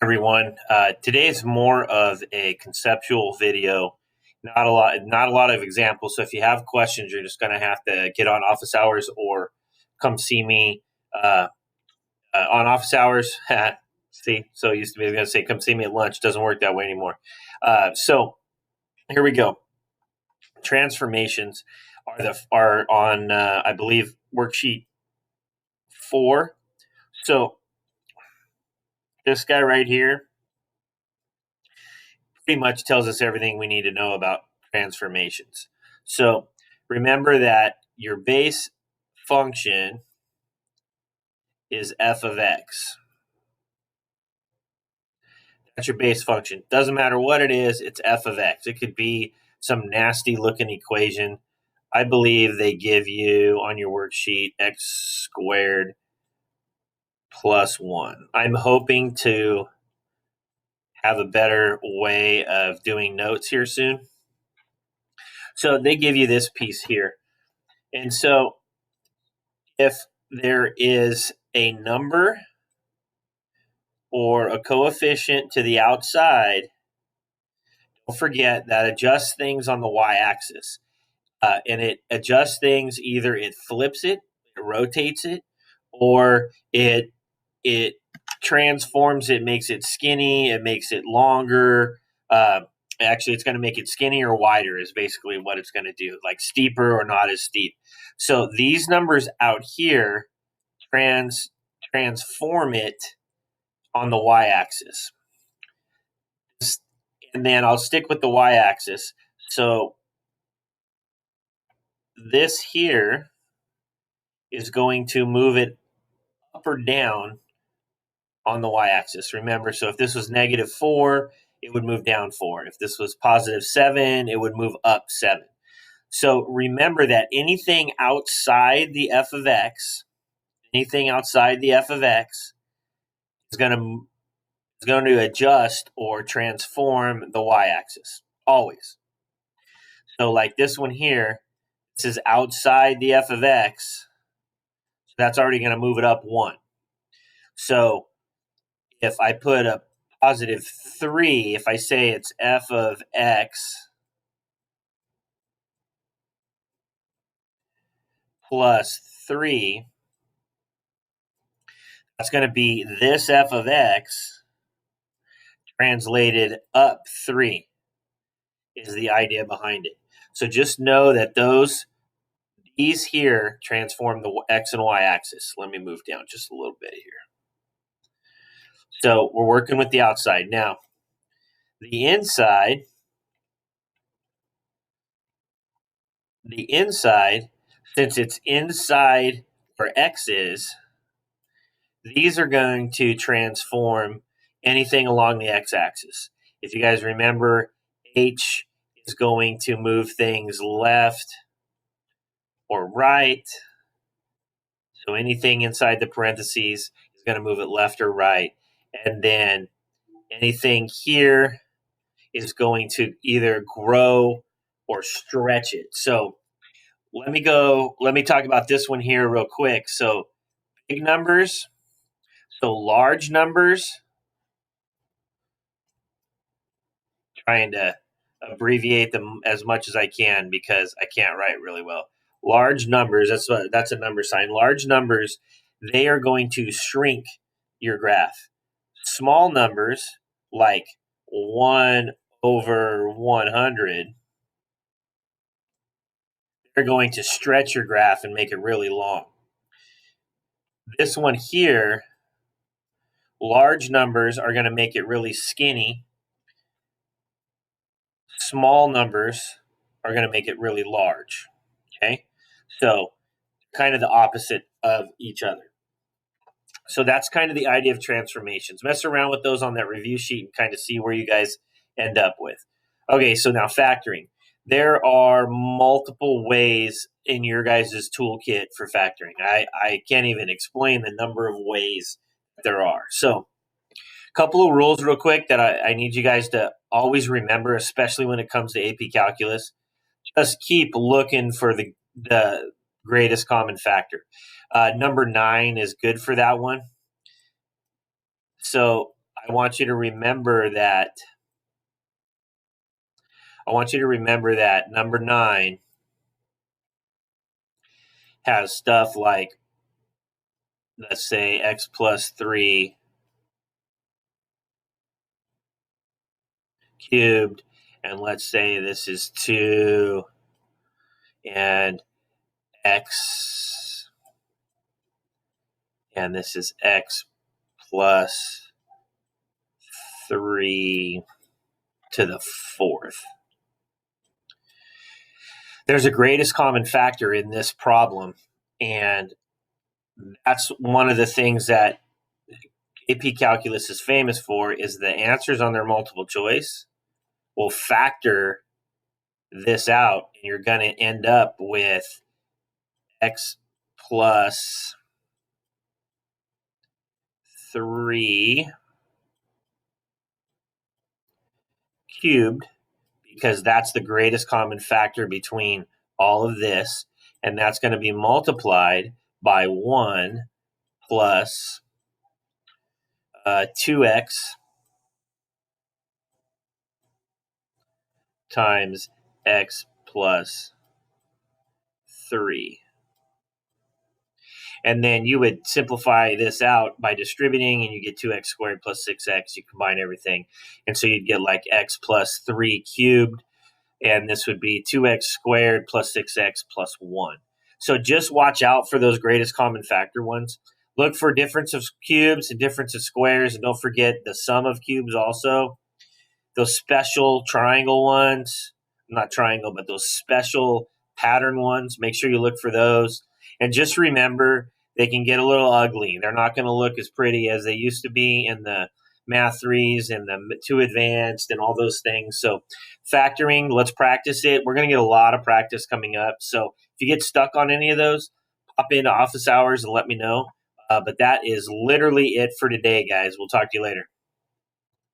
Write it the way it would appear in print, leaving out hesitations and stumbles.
Everyone. Today is more of a conceptual video, not a lot of examples. So if you have questions, you're just going to have to get on office hours or come see me uh, on office hours. See, so it used to be going to say come see me at lunch. Doesn't work that way anymore. So here we go. Transformations are on I believe worksheet 4. So this guy right here pretty much tells us everything we need to know about transformations. So remember that your base function is f of x. That's your base function. Doesn't matter what it is, it's f of x. It could be some nasty looking equation. I believe they give you on your worksheet x squared plus 1. I'm hoping to have a better way of doing notes here soon. So they give you this piece here. And so if there is a number or a coefficient to the outside, don't forget that adjusts things on the y-axis. And it adjusts things, either it flips it, it rotates it, or it transforms it, makes it skinny, it makes it longer. Actually, it's going to make it skinny or wider is basically what it's going to do, like steeper or not as steep. So these numbers out here transform it on the y-axis. And then I'll stick with the y-axis. So this here is going to move it up or down on the y-axis. Remember, so if this was -4, it would move down 4. If this was +7, it would move up 7. So remember that anything outside the f of x, is going to adjust or transform the y-axis, always. So like this one here, this is outside the f of x, so that's already going to move it up 1. So if I put a +3, if I say it's f of x plus 3, that's going to be this f of x translated up 3 is the idea behind it. So just know that these here transform the x and y axis. Let me move down just a little bit here. So we're working with the outside. Now, the inside, since it's inside where x is, these are going to transform anything along the x-axis. If you guys remember, h is going to move things left or right. So anything inside the parentheses is going to move it left or right. And then anything here is going to either grow or stretch it. So let me talk about this one here real quick. So big numbers, so large numbers, trying to abbreviate them as much as I can because I can't write really well. Large numbers, that's a number sign. Large numbers, they are going to shrink your graph. Small numbers like 1 over 100, they're going to stretch your graph and make it really long. This one here, large numbers are going to make it really skinny. Small numbers are going to make it really large. Okay? So kind of the opposite of each other. So that's kind of the idea of transformations. Mess around with those on that review sheet and kind of see where you guys end up with. Okay, so now factoring. There are multiple ways in your guys' toolkit for factoring. I can't even explain the number of ways there are. So a couple of rules real quick that I need you guys to always remember, especially when it comes to AP Calculus. Just keep looking for the greatest common factor. Number 9 is good for that one. So I want you to remember that number 9 has stuff like, let's say, x plus 3 cubed, and let's say this is 2 and x, and this is x plus 3 to the 4th. There's a greatest common factor in this problem, and that's one of the things that AP Calculus is famous for, is the answers on their multiple choice will factor this out, and you're going to end up with x plus 3 cubed, because that's the greatest common factor between all of this, and that's going to be multiplied by 1 plus 2x times x plus 3. And then you would simplify this out by distributing, and you get 2x squared plus 6x. You combine everything, and so you'd get like x plus 3 cubed, and this would be 2x squared plus 6x plus 1. So just watch out for those greatest common factor ones. Look for difference of cubes and difference of squares, and don't forget the sum of cubes also. Those special triangle ones, not triangle, but those special pattern ones, make sure you look for those. And just remember, they can get a little ugly. They're not going to look as pretty as they used to be in the Math 3s and the 2 Advanced and all those things. So factoring, let's practice it. We're going to get a lot of practice coming up. So if you get stuck on any of those, pop into office hours and let me know. But that is literally it for today, guys. We'll talk to you later.